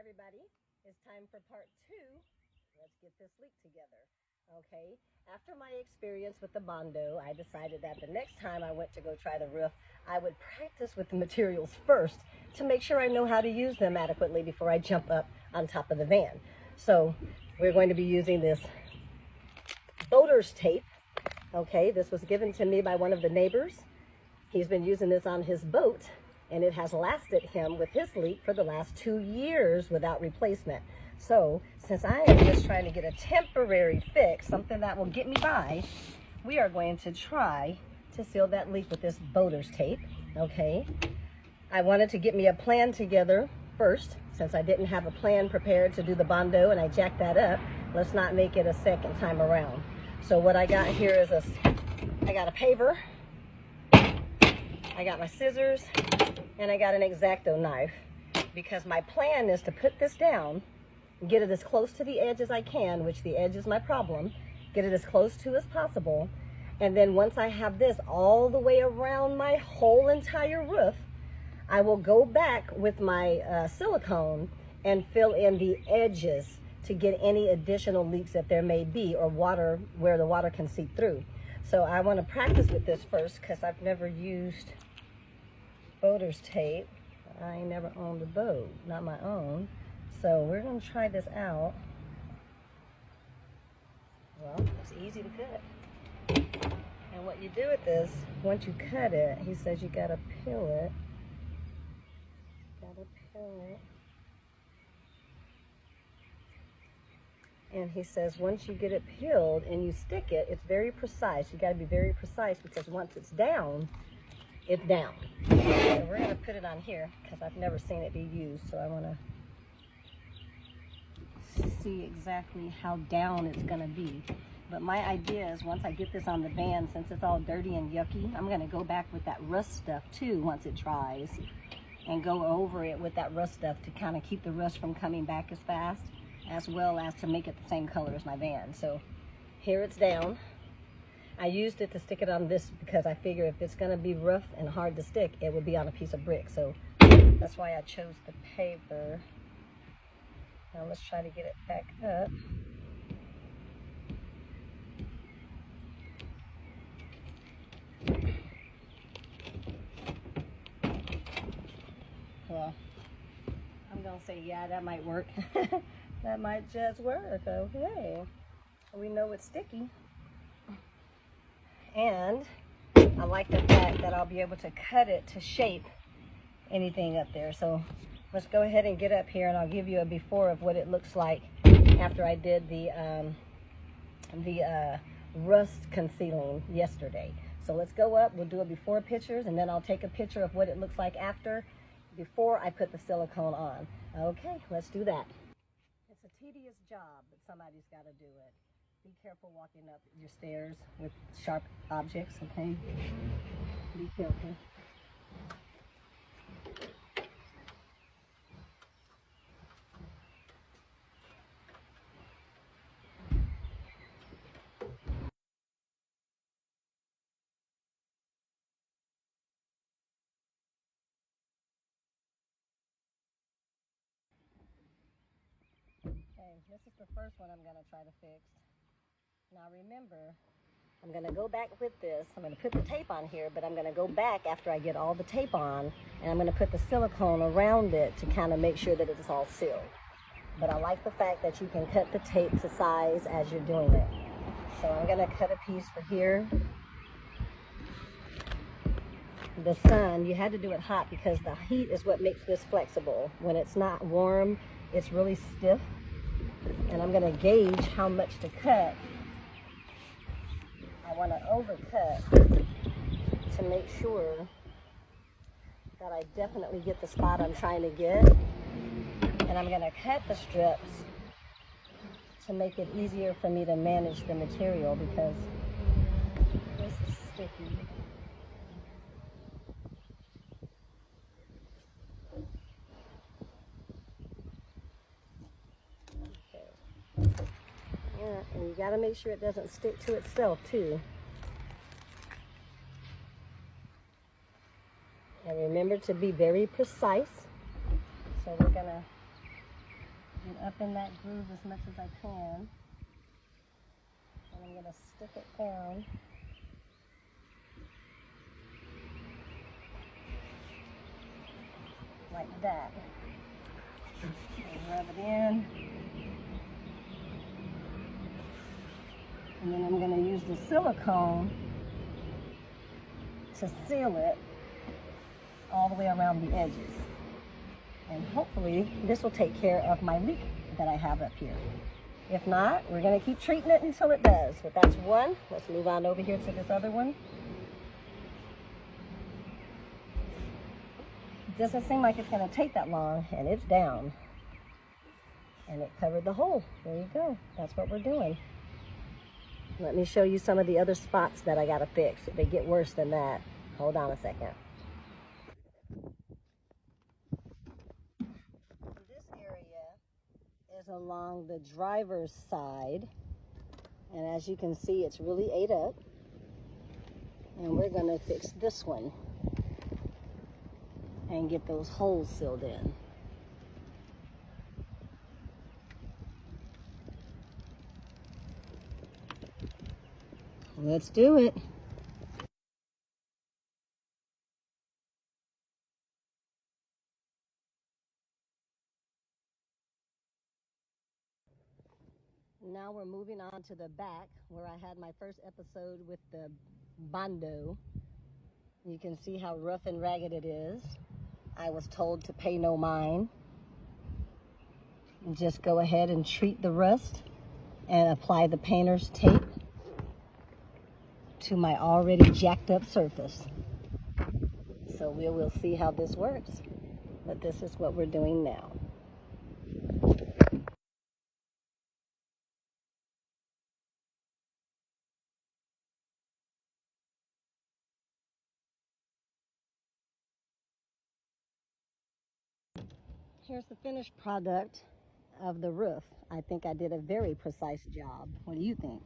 everybody. It's time for part 2. Let's get this leak together. Okay, after my experience with the Bondo, I decided that the next time I went to go try the roof, I would practice with the materials first to make sure I know how to use them adequately before I jump up on top of the van. So we're going to be using this boater's tape. Okay, this was given to me by one of the neighbors. He's been using this on his boat, and it has lasted him with his leak for the last 2 years without replacement. So since I am just trying to get a temporary fix, something that will get me by, we are going to try to seal that leak with this boater's tape. Okay, I wanted to get me a plan together first, since I didn't have a plan prepared to do the Bondo and I jacked that up. Let's not make it a second time around. So what I got here is I got a paver, I got my scissors, and I got an X-Acto knife, because my plan is to put this down, get it as close to the edge as I can, which the edge is my problem, get it as close to as possible, and then once I have this all the way around my whole entire roof, I will go back with my silicone and fill in the edges to get any additional leaks that there may be, or water where the water can seep through. So I want to practice with this first, because I've never used boater's tape. I never owned a boat, not my own. So we're going to try this out. Well, it's easy to cut. And what you do with this, once you cut it, he says you got to peel it. And he says once you get it peeled and you stick it, it's very precise. You got to be very precise, because once it's down, it's down. So we're going to put it on here because I've never seen it be used. So I want to see exactly how down it's going to be. But my idea is once I get this on the van, since it's all dirty and yucky, I'm going to go back with that rust stuff too once it dries, and go over it with that rust stuff to kind of keep the rust from coming back as fast, as well as to make it the same color as my van. So here it's down. I used it to stick it on this because I figure if it's going to be rough and hard to stick, it would be on a piece of brick. So that's why I chose the paper. Now let's try to get it back up. Well, I'm going to say, yeah, that might work. That might just work. Okay. We know it's sticky. And I like the fact that I'll be able to cut it to shape anything up there. So let's go ahead and get up here, and I'll give you a before of what it looks like after I did the rust concealing yesterday. So let's go up, we'll do a before pictures, and then I'll take a picture of what it looks like after, before I put the silicone on. Okay, let's do that. It's a tedious job, but somebody's got to do it. Be careful walking up your stairs with sharp objects, okay? Be careful. Okay, this is the first one I'm going to try to fix. Now remember, I'm going to go back with this. I'm going to put the tape on here, but I'm going to go back after I get all the tape on, and I'm going to put the silicone around it to kind of make sure that it's all sealed. But I like the fact that you can cut the tape to size as you're doing it. So I'm going to cut a piece for here. The sun, you had to do it hot because the heat is what makes this flexible. When it's not warm, it's really stiff. And I'm going to gauge how much to cut. I want to overcut to make sure that I definitely get the spot I'm trying to get. And I'm going to cut the strips to make it easier for me to manage the material, because this is sticky. Okay. Yeah, and you got to make sure it doesn't stick to itself too. And remember to be very precise. So we're gonna Get up in that groove as much as I can. And I'm going to stick it down. Like that. And rub it in. And then I'm going to use the silicone to seal it all the way around the edges. And hopefully this will take care of my leak that I have up here. If not, we're going to keep treating it until it does. But that's one. Let's move on over here to this other one. It doesn't seem like it's going to take that long, and it's down. And it covered the hole. There you go. That's what we're doing. Let me show you some of the other spots that I got to fix. They get worse than that. Hold on a second. This area is along the driver's side. And as you can see, it's really ate up. And we're going to fix this one and get those holes sealed in. Let's do it. Now we're moving on to the back where I had my first episode with the Bondo. You can see how rough and ragged it is. I was told to pay no mind. Just go ahead and treat the rust and apply the painter's tape to my already jacked up surface. So we will see how this works. But this is what we're doing now. Here's the finished product of the roof. I think I did a very precise job. What do you think?